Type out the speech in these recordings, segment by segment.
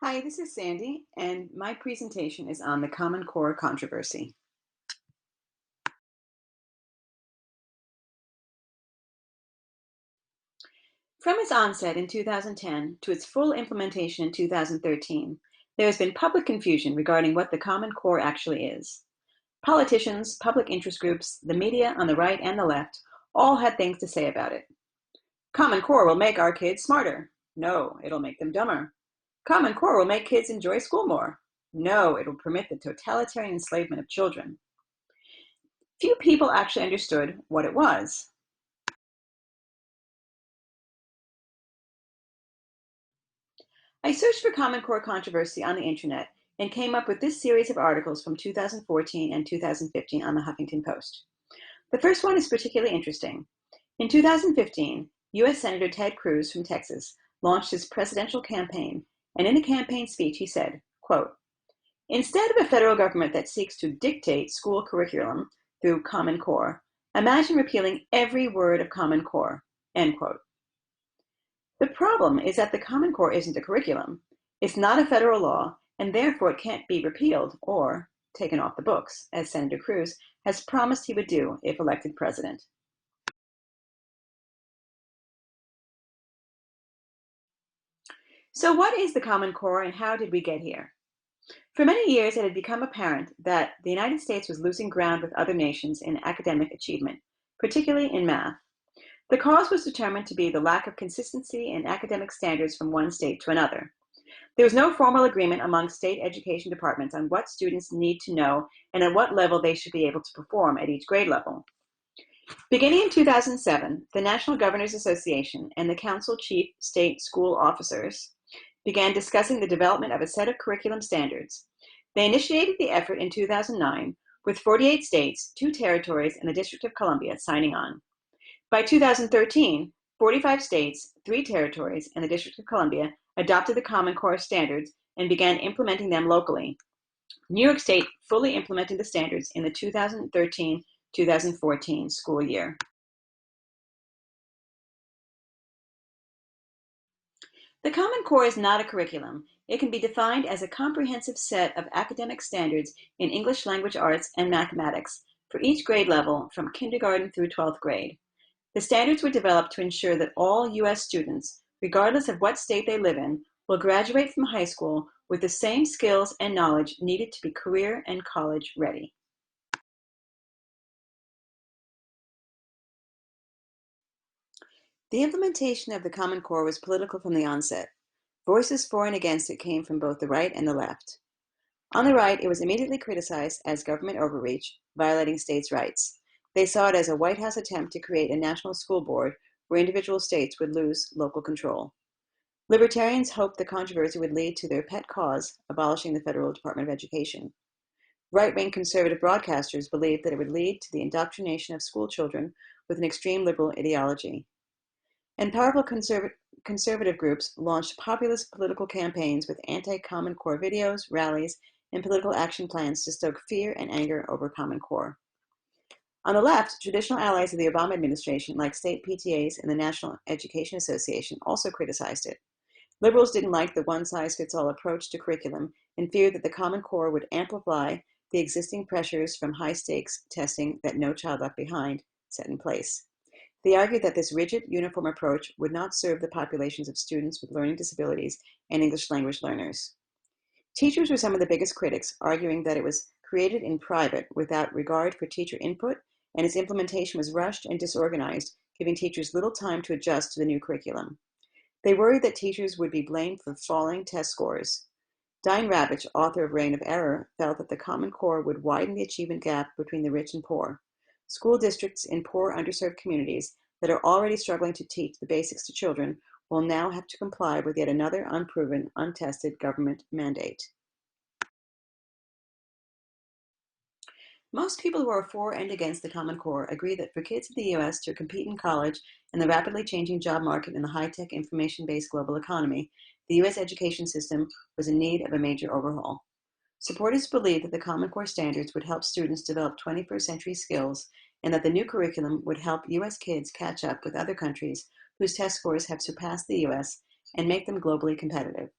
Hi, this is Sandy, and my presentation is on the Common Core controversy. From its onset in 2010 to its full implementation in 2013, there has been public confusion regarding what the Common Core actually is. Politicians, public interest groups, the media on the right and the left all had things to say about it. Common Core will make our kids smarter. No, it'll make them dumber. Common Core will make kids enjoy school more. No, it'll permit the totalitarian enslavement of children. Few people actually understood what it was. I searched for Common Core controversy on the internet and came up with this series of articles from 2014 and 2015 on the Huffington Post. The first one is particularly interesting. In 2015, U.S. Senator Ted Cruz from Texas launched his presidential campaign, and in a campaign speech he said, quote, "Instead of a federal government that seeks to dictate school curriculum through Common Core, imagine repealing every word of Common Core," end quote. The problem is that the Common Core isn't a curriculum. It's not a federal law, and therefore it can't be repealed or taken off the books, as Senator Cruz has promised he would do if elected president. So what is the Common Core and how did we get here? For many years, it had become apparent that the United States was losing ground with other nations in academic achievement, particularly in math. The cause was determined to be the lack of consistency in academic standards from one state to another. There was no formal agreement among state education departments on what students need to know and at what level they should be able to perform at each grade level. Beginning in 2007, the National Governors Association and the Council Chief State School Officers began discussing the development of a set of curriculum standards. They initiated the effort in 2009, with 48 states, 2 territories, and the District of Columbia signing on. By 2013, 45 states, 3 territories, and the District of Columbia adopted the Common Core standards and began implementing them locally. New York State fully implemented the standards in the 2013-2014 school year. The Common Core is not a curriculum. It can be defined as a comprehensive set of academic standards in English language arts and mathematics for each grade level from kindergarten through 12th grade. The standards were developed to ensure that all U.S. students, regardless of what state they live in, will graduate from high school with the same skills and knowledge needed to be career and college ready. The implementation of the Common Core was political from the onset. Voices for and against it came from both the right and the left. On the right, it was immediately criticized as government overreach, violating states' rights. They saw it as a White House attempt to create a national school board where individual states would lose local control. Libertarians hoped the controversy would lead to their pet cause, abolishing the Federal Department of Education. Right-wing conservative broadcasters believed that it would lead to the indoctrination of school children with an extreme liberal ideology. And powerful conservative groups launched populist political campaigns with anti-Common Core videos, rallies, and political action plans to stoke fear and anger over Common Core. On the left, traditional allies of the Obama administration, like state PTAs and the National Education Association, also criticized it. Liberals didn't like the one-size-fits-all approach to curriculum and feared that the Common Core would amplify the existing pressures from high-stakes testing that No Child Left Behind set in place. They argued that this rigid, uniform approach would not serve the populations of students with learning disabilities and English language learners. Teachers were some of the biggest critics, arguing that it was created in private without regard for teacher input, and its implementation was rushed and disorganized, giving teachers little time to adjust to the new curriculum. They worried that teachers would be blamed for falling test scores. Diane Ravitch, author of Reign of Error, felt that the Common Core would widen the achievement gap between the rich and poor. School districts in poor, underserved communities that are already struggling to teach the basics to children will now have to comply with yet another unproven, untested government mandate. Most people who are for and against the Common Core agree that for kids in the U.S. to compete in college in the rapidly changing job market in the high-tech, information-based global economy, the U.S. education system was in need of a major overhaul. Supporters believe that the Common Core standards would help students develop 21st century skills and that the new curriculum would help U.S. kids catch up with other countries whose test scores have surpassed the U.S. and make them globally competitive.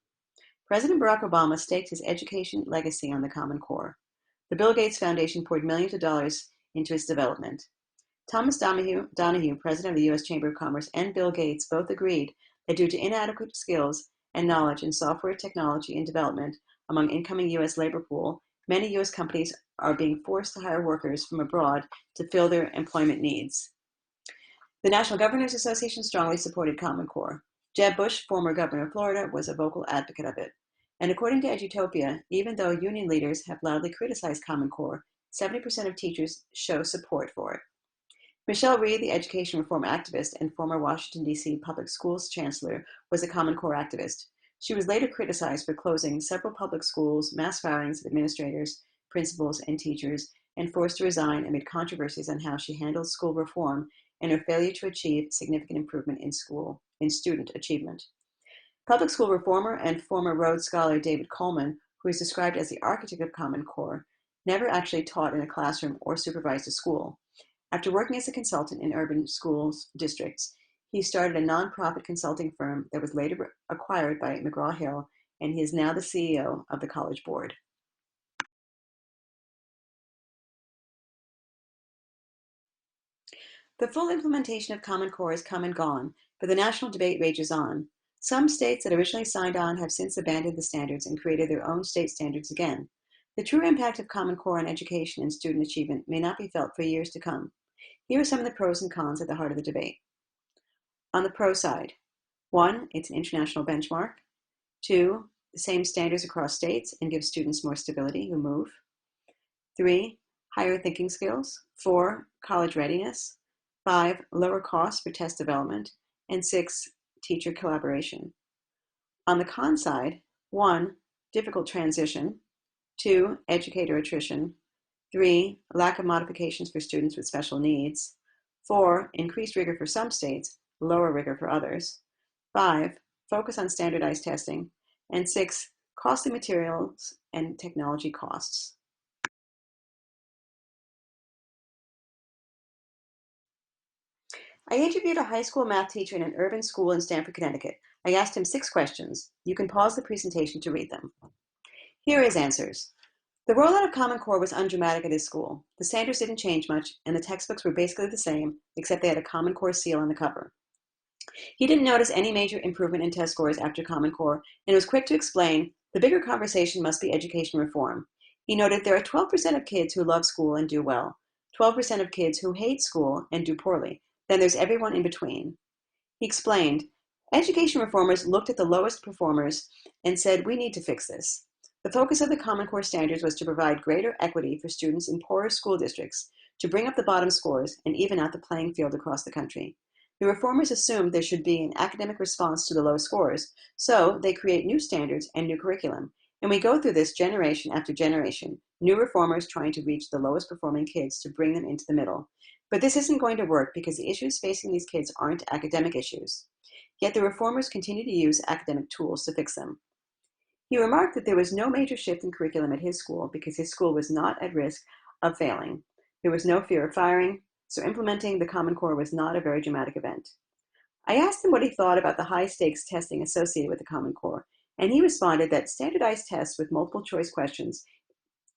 President Barack Obama staked his education legacy on the Common Core. The Bill Gates Foundation poured millions of dollars into its development. Thomas Donahue, president of the U.S. Chamber of Commerce, and Bill Gates both agreed that due to inadequate skills and knowledge in software technology and development among incoming U.S. labor pool, many U.S. companies are being forced to hire workers from abroad to fill their employment needs. The National Governors Association strongly supported Common Core. Jeb Bush, former governor of Florida, was a vocal advocate of it. And according to Edutopia, even though union leaders have loudly criticized Common Core, 70% of teachers show support for it. Michelle Reed, the education reform activist and former Washington, D.C. public schools chancellor, was a Common Core activist. She was later criticized for closing several public schools, mass firings of administrators, principals, and teachers, and forced to resign amid controversies on how she handled school reform and her failure to achieve significant improvement in student achievement. Public school reformer and former Rhodes Scholar David Coleman, who is described as the architect of Common Core, never actually taught in a classroom or supervised a school. After working as a consultant in urban schools districts, he started a nonprofit consulting firm that was later acquired by McGraw-Hill, and he is now the CEO of the College Board. The full implementation of Common Core has come and gone, but the national debate rages on. Some states that originally signed on have since abandoned the standards and created their own state standards again. The true impact of Common Core on education and student achievement may not be felt for years to come. Here are some of the pros and cons at the heart of the debate. On the pro side, 1, it's an international benchmark. 2, the same standards across states and gives students more stability who move. 3, higher thinking skills. 4, college readiness. 5, lower costs for test development. And 6, teacher collaboration. On the con side, 1, difficult transition. 2, educator attrition. 3, lack of modifications for students with special needs. 4, increased rigor for some states, lower rigor for others. 5, focus on standardized testing. And 6, costly materials and technology costs. I interviewed a high school math teacher in an urban school in Stamford, Connecticut. I asked him 6 questions. You can pause the presentation to read them. Here are his answers. The rollout of Common Core was undramatic at his school. The standards didn't change much, and the textbooks were basically the same, except they had a Common Core seal on the cover. He didn't notice any major improvement in test scores after Common Core, and was quick to explain the bigger conversation must be education reform. He noted there are 12% of kids who love school and do well, 12% of kids who hate school and do poorly. Then there's everyone in between. He explained, education reformers looked at the lowest performers and said, we need to fix this. The focus of the Common Core standards was to provide greater equity for students in poorer school districts, to bring up the bottom scores and even out the playing field across the country. The reformers assumed there should be an academic response to the low scores, so they create new standards and new curriculum. And we go through this generation after generation, new reformers trying to reach the lowest performing kids to bring them into the middle. But this isn't going to work because the issues facing these kids aren't academic issues. Yet the reformers continue to use academic tools to fix them. He remarked that there was no major shift in curriculum at his school because his school was not at risk of failing. There was no fear of firing, so implementing the Common Core was not a very dramatic event. I asked him what he thought about the high-stakes testing associated with the Common Core, and he responded that standardized tests with multiple choice questions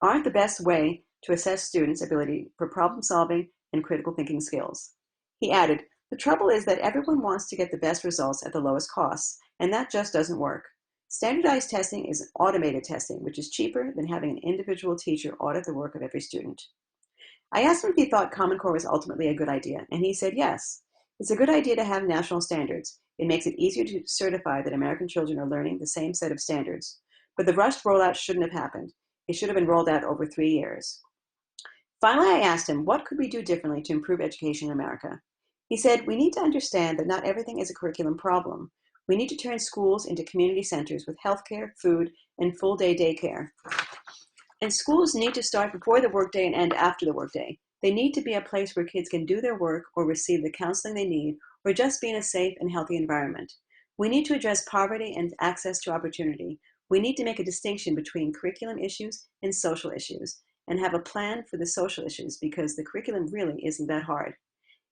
aren't the best way to assess students' ability for problem solving and critical thinking skills. He added, the trouble is that everyone wants to get the best results at the lowest costs, and that just doesn't work. Standardized testing is automated testing, which is cheaper than having an individual teacher audit the work of every student. I asked him if he thought Common Core was ultimately a good idea, and he said yes. It's a good idea to have national standards. It makes it easier to certify that American children are learning the same set of standards. But the rushed rollout shouldn't have happened. It should have been rolled out over 3 years. Finally, I asked him, what could we do differently to improve education in America? He said, we need to understand that not everything is a curriculum problem. We need to turn schools into community centers with healthcare, food, and full-day daycare. And schools need to start before the workday and end after the workday. They need to be a place where kids can do their work or receive the counseling they need or just be in a safe and healthy environment. We need to address poverty and access to opportunity. We need to make a distinction between curriculum issues and social issues and have a plan for the social issues because the curriculum really isn't that hard.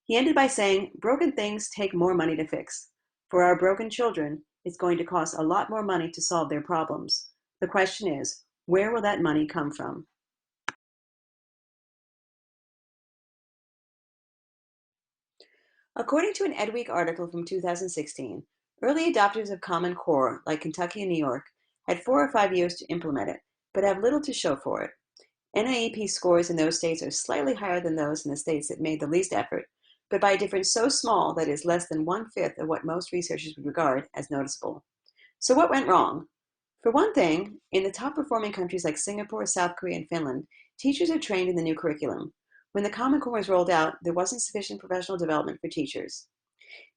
He ended by saying, broken things take more money to fix. For our broken children, is going to cost a lot more money to solve their problems. The question is, where will that money come from? According to an EdWeek article from 2016, early adopters of Common Core, like Kentucky and New York, had 4 or 5 years to implement it, but have little to show for it. NIEP scores in those states are slightly higher than those in the states that made the least effort, but by a difference so small that it is less than 1/5 of what most researchers would regard as noticeable. So what went wrong? For one thing, in the top-performing countries like Singapore, South Korea, and Finland, teachers are trained in the new curriculum. When the Common Core was rolled out, there wasn't sufficient professional development for teachers.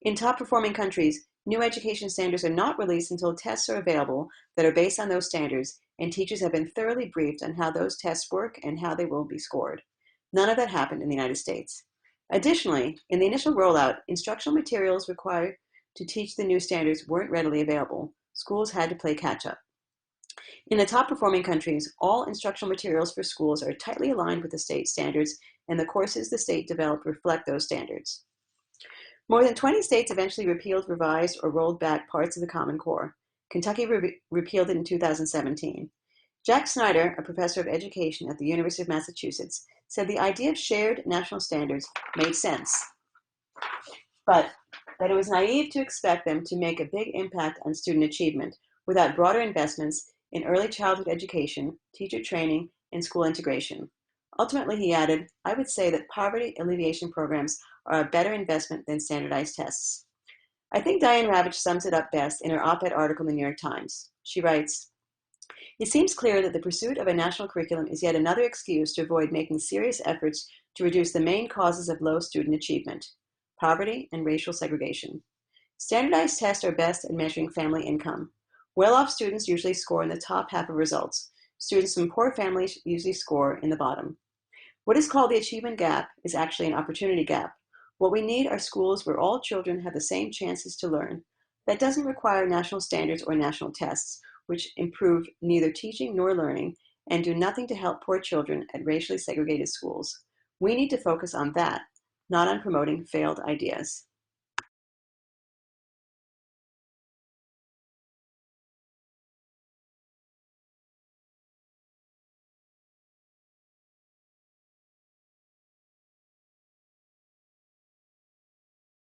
In top-performing countries, new education standards are not released until tests are available that are based on those standards, and teachers have been thoroughly briefed on how those tests work and how they will be scored. None of that happened in the United States. Additionally, in the initial rollout, instructional materials required to teach the new standards weren't readily available. Schools had to play catch-up. In the top-performing countries, all instructional materials for schools are tightly aligned with the state standards, and the courses the state developed reflect those standards. More than 20 states eventually repealed, revised, or rolled back parts of the Common Core. Kentucky repealed it in 2017. Jack Snyder, a professor of education at the University of Massachusetts, said the idea of shared national standards made sense, but that it was naive to expect them to make a big impact on student achievement without broader investments in early childhood education, teacher training, and school integration. Ultimately, he added, I would say that poverty alleviation programs are a better investment than standardized tests. I think Diane Ravitch sums it up best in her op-ed article in the New York Times. She writes, it seems clear that the pursuit of a national curriculum is yet another excuse to avoid making serious efforts to reduce the main causes of low student achievement, poverty and racial segregation. Standardized tests are best at measuring family income. Well-off students usually score in the top half of results. Students from poor families usually score in the bottom. What is called the achievement gap is actually an opportunity gap. What we need are schools where all children have the same chances to learn. That doesn't require national standards or national tests, which improve neither teaching nor learning and do nothing to help poor children at racially segregated schools. We need to focus on that, not on promoting failed ideas.